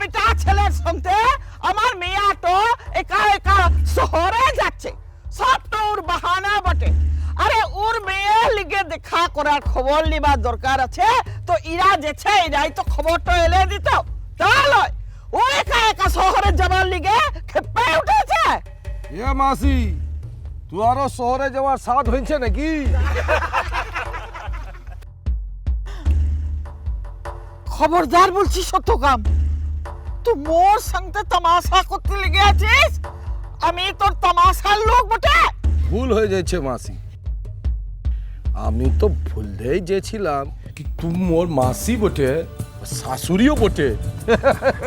বেটা ছেলের সঙ্গে আমার মেয়া তো একা একা শহরে যাচ্ছে, সব তো ওর বাহানা বটে। আরে ওর মেয়ে লিগে দেখা করার খবর নিবার দরকার আছে, তো ইরা যেছে এরাই তো খবরটা এলে দিত। তাহলে ও একা একা শহরে যাবার লিগে খেপে উঠেছে। এ মাসি, তোমারও শহরে যাওয়ার সাধ হয়েছে নাকি? খবরদার বলছি সত্যকাম, তুই মোর সঙ্গে তামাশা করতে লেগে আছিস। আমি তোর তামাশার লোক বটে। ভুল হয়ে যাচ্ছে মাসি, আমি তো ভুলতেই গেছিলাম কি তুমি মোর মাসি বটে, শাশুড়িও বটে।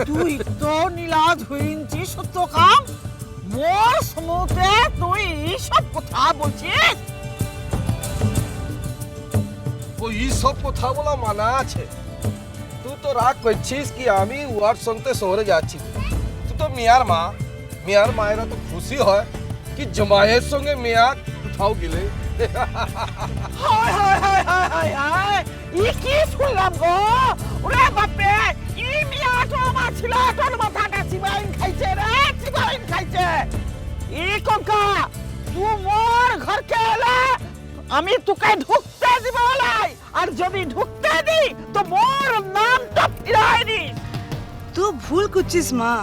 তুই তো নীলাজ হইনছিস সত্যকাম, মোর সমুতে তুই সব কথা বলছিস। ওই সব কথা বলা মানা আছে? তুই তো রাগ করছিস কি আমি ওর সঙ্গে শহরে যাচ্ছি। তুই তো মিয়ার মা, মিয়ার মায়েরা তো খুশি হয় কি জমায়ের সঙ্গে মিয়া কোথাও গেলে। হায় হায় হায় হায় হায় হায়, ই কি শুনলাম গো? ওরে বাপরে, ই মিয়া তো আমার ছেলেটার মাথাটা চিবাইন খাইছে রে, চিবাইন খাইছে। ই কঙ্কা, তুই মোর ঘরকে এলে আমি তোকে ঢুকতে দিব লাই, আর যদি ঢুকতে দি তো মোর নামটা ফিরাই দিস। तू भूल कुचिस माँ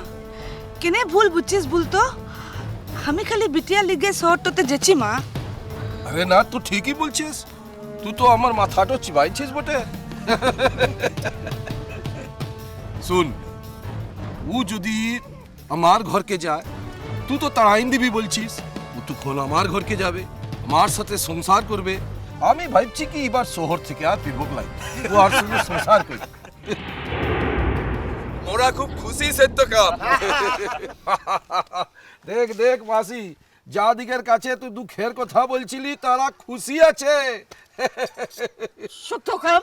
किने भूल बुचिस भूल तो हमें खाली बिटिया लिगे शहर तो जेची माँ। আরে না, তুই ঠিকই বলছিস, তুই তো আমার মাথাটা চিবাইছিস বটে। শুন, ও যদি আমার ঘরকে যায় তুই তো তাড়াইন দিবি বলছিস, ও তখন আমার ঘরকে যাবে, আমার সাথে সংসার করবে। আমি ভাবছি কি এবার শহর থেকে আর ফিরবো লাই, ও আর সঙ্গে সংসার করবে। ওরা খুব খুশি সত্যকাম। দেখ দেখ মাসি, যা দিকের কাছে তুই দুঃখের কথা বলছিলি তারা খুশি আছে। সত্যকাম,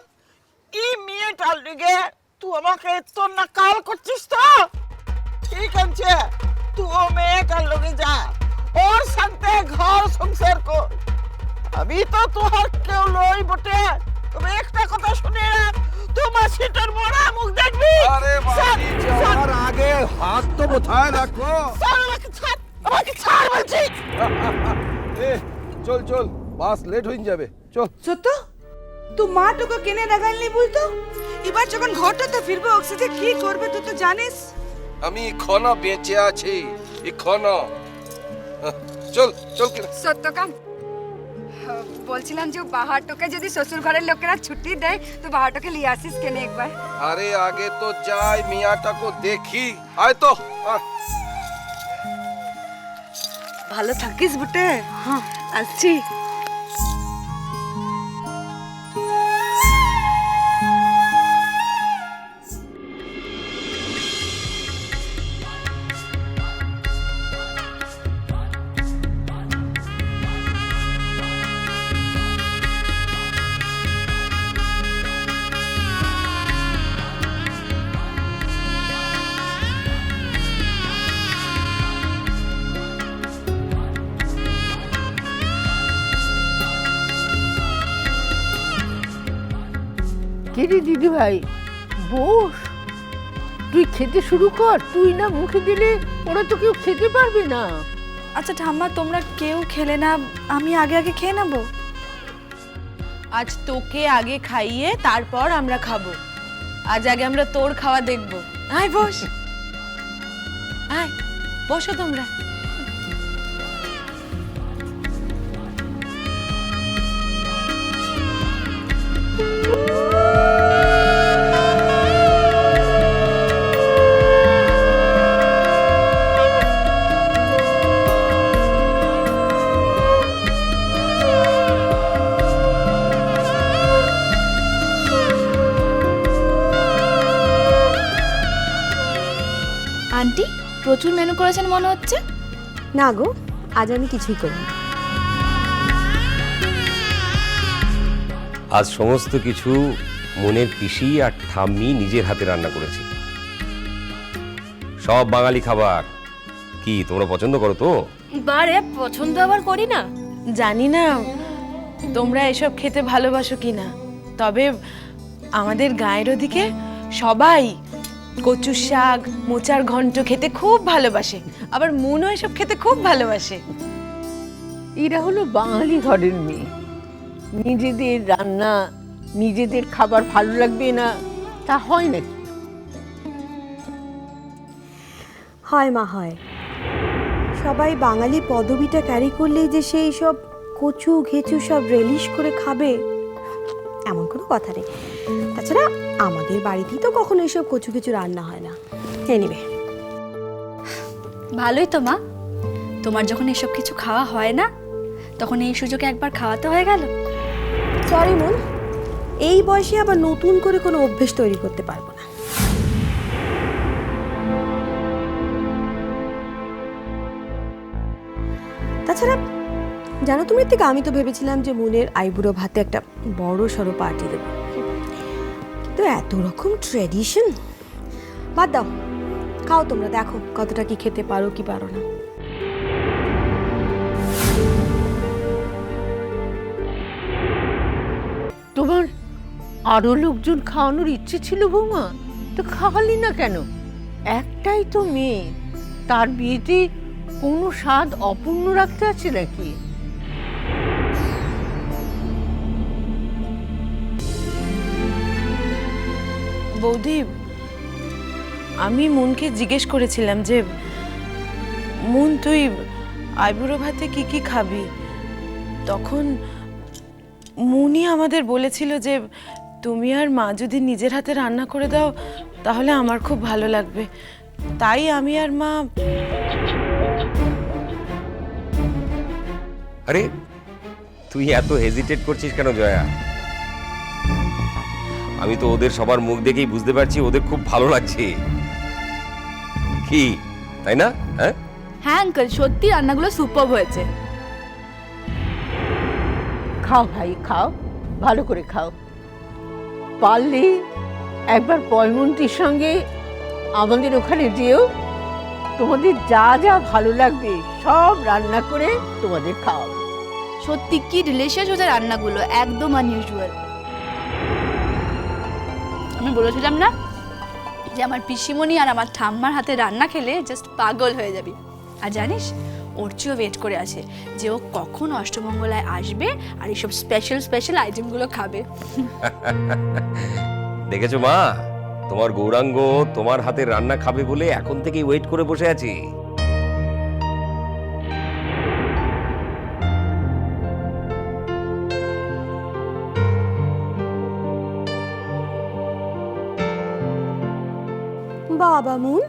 ই মেয়েটার লিগে তুই আমাকে এত নাকাল করছিস তো? ঠিক আছে, তুই ও মেয়েটার লগে যা, ওর সাথে ঘর সংসার কর। আমি তো তোর কেউ লই বটে, তবে একটা কথা শুনে রাখ, তুই মাসিটার বড়া মুখ দেখবি। আরে মাসি, যাওয়ার আগে হাত তো বোথায় রাখো। আমাকে ছাড়, আমাকে ছাড় বলছি। এ চল চল, বাস লেট হয়ে যাবে, চল। सत्तो तू माँ तो को किने लगाल नहीं बोल तो इबार যখন ঘরটা তো ফিরবে অক্সিজেন কি করবে তুই তো জানিস। আমি এখনো বেঁচে আছি, এখনো। চল চল। সত্যকাম, বলছিলাম যে বাহারটোকে যদি শ্বশুর ঘরের লোকেরা ছুটি দেয় তো বাহারটোকে নিয়ে আসিস কেন একবার। আরে আগে তো যাই, মিয়াটাকে দেখি। আয় তো, আয়। ভালো থাকিস বুটে। হ্যাঁ আসছি। কিরে দিদি ভাই, বস, তুই খেতে শুরু কর। তুই না মুখে দিলে ওরা তো কেউ খেতে পারবে না। আচ্ছা ঠাম্মা, তোমরা কেউ খেলে না, আমি আগে আগে খেয়ে নেবো। আজ তোকে আগে খাইয়ে তারপর আমরা খাবো। আজ আগে আমরা তোর খাওয়া দেখবো। আয় বস, আয় বসো তোমরা। আন্টি প্রচুর মেনু করেছেন মনে হচ্ছে। না গো, আজ আমি কিছুই করিনি। আজ সমস্ত কিছু মনের পিসি আর ঠাম্মি নিজের হাতে রান্না করেছি। সব বাঙালি খাবার। কি তোমরা পছন্দ করো তো? বারে পছন্দ আবার করি না। জানি না তোমরা এসব খেতে ভালোবাসো কিনা, তবে আমাদের গায়ের ওদিকে সবাই কচু শাক মোচার ঘন্ট খেতে খুব ভালোবাসে, আবার মুনও এসব খেতে খুব ভালোবাসে। এরা হলো বাঙালি ঘরের মেয়ে, নিজেদের রান্না নিজেদের খাবার ভালো লাগবে না তা হয় নাকি? হয় মা, হয়। সবাই বাঙালি পদবিটা ক্যারি করলেই যে সেই সব কচু ঘেচু সব রেলিশ করে খাবে এমন কোনো কথা নেই। তাছাড়া আমাদের বাড়িতেই তো কখনো এইসব কচু ঘেচু রান্না হয় না। এনিবে, ভালোই তো মা, তোমার যখন এসব কিছু খাওয়া হয় না তখন এই সুযোগে একবার খাওয়াতে হয়ে গেল। সরি মন, এই বয়সে আবার নতুন করে কোনো অভ্যেস তৈরি করতে পারবো না। তাছাড়া জানো তুমি, থেকে আমি তো ভেবেছিলাম যে মনের আইবুড়ো ভাতে একটা বড় সড়ো পার্টি দেবো, কিন্তু এত রকম ট্র্যাডিশন বাদ দাও, খাও তোমরা, দেখো কতটা কি খেতে পারো কি পারো না। তোমার আরো লোকজন খাওয়ানোর ইচ্ছে ছিল বৌমা, তো খাওয়ালি না কেন? একটাই তো মেয়ে, তার বিয়েতে কোনো স্বাদ অপূর্ণ রাখতে আছে নাকি? বৌদি, আমি মুনকে জিজ্ঞেস করেছিলাম যে মুন তুই আইবুড়ো ভাতে কি কি খাবি, তখন মুনই আমাদের বলেছিল যে তুমি আর মা যদি নিজের হাতে রান্না করে দাও তাহলে আমার খুব ভালো লাগবে। তাই আমি আর মা। আরে তুই এত হেজিটেট করছিস কেন জয়া? আমি তো ওদের সবার মুখ দেখেই বুঝতে পারছি ওদের খুব ভালো লাগছে, কি তাই না? হ্যাঁ হ্যাঁ আঙ্কেল, সত্যি রান্নাগুলো সুপারব হয়েছে। খাও ভাই খাও, ভালো করে খাও। পারলে একবার পয়মন্তীর সঙ্গে আমাদের ওখানে যেও, তোমাদের যা যা ভালো লাগবে সব রান্না করে তোমাদের খাও। সত্যি কি ডিলিশিয়াস হয়েছে রান্নাগুলো, একদম আনইউজুয়াল। আমি বলেছিলাম না যে আমার পিসিমণি আর আমার ঠাম্মার হাতে রান্না খেলে জাস্ট পাগল হয়ে যাবি। আর জানিস, অর্চিও ওয়েট করে আছে যে ও কখন অষ্টমঙ্গলায় আসবে আর এইসব স্পেশাল স্পেশাল আইটেমগুলো খাবে। দেখেছো মা, তোমার গৌরাঙ্গ তোমার হাতে রান্না খাবে বলে এখন থেকেই ওয়েট করে বসে আছে। বাবা মুন,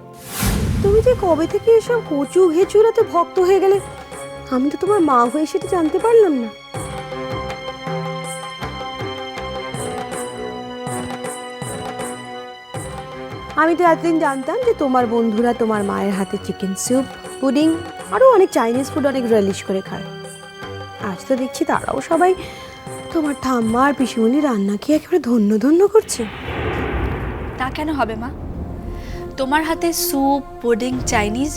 তুমি যে কবে থেকে এসব কচু ঘেচুরাতে ভক্ত হয়ে গেলে, আমি তো তোমার মা হয়ে সেটা জানতে পারলাম না। আমি তো এতদিন জানতাম যে তোমার বন্ধুরা তোমার মায়ের হাতে চিকেন স্যুপ, পুডিং আরও অনেক চাইনিজ ফুড অনেক রিলিশ করে খায়। আজ তো দেখছি তারাও সবাই তোমার ঠাম্মা আর পিসিমণি রান্না খেয়ে একেবারে ধন্য ধন্য করছে। তা কেন হবে মা? তোমার হাতে স্যুপ, পুডিং, চাইনিজ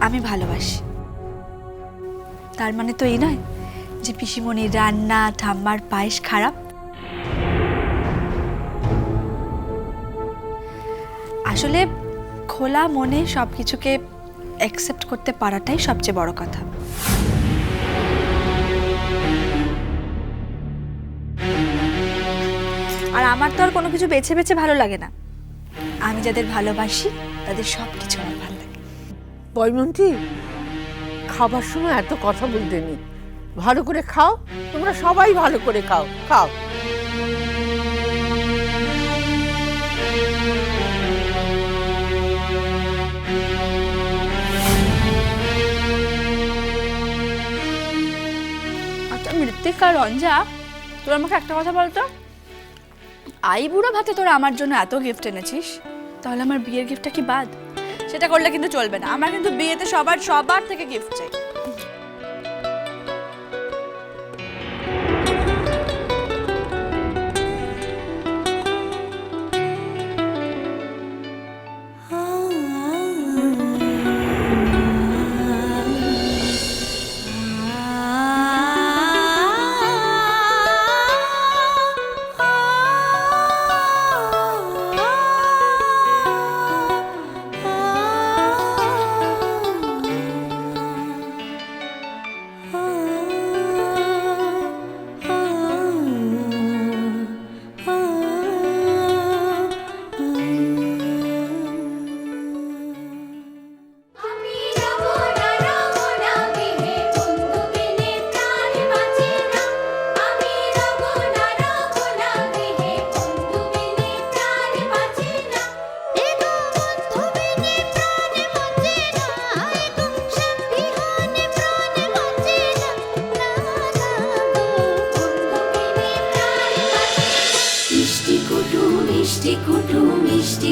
আমি ভালোবাসি। তার মানে তো এই নয় যে পিসিমণির রান্না, ঠাম্মার পায়েস খারাপ। আসলে খোলা মনে সব কিছুকে অ্যাকসেপ্ট করতে পারাটাই সবচেয়ে বড় কথা। আর আমার তো আর কোনো কিছু বেছে বেছে ভালো লাগে না। আমি যাদের ভালোবাসি তাদের সব কিছু আমার ভালো লাগে। পয়মন্তী, খাবার সময় এত কথা বলতে নেই, ভালো করে খাও, তোমরা সবাই ভালো করে খাও, খাও। আচ্ছা মৃত্তিক আর রঞ্জা, তোরা আমাকে একটা কথা বলতো, আইবুড়ো ভাতে তোরা আমার জন্য এত গিফট এনেছিস, তাহলে আমার বিয়ের গিফটটা কি বাদ? সেটা করলে কিন্তু চলবে না। আমার কিন্তু বিয়েতে সবার থেকে গিফট চাই। মিষ্টি কুটু মিষ্টি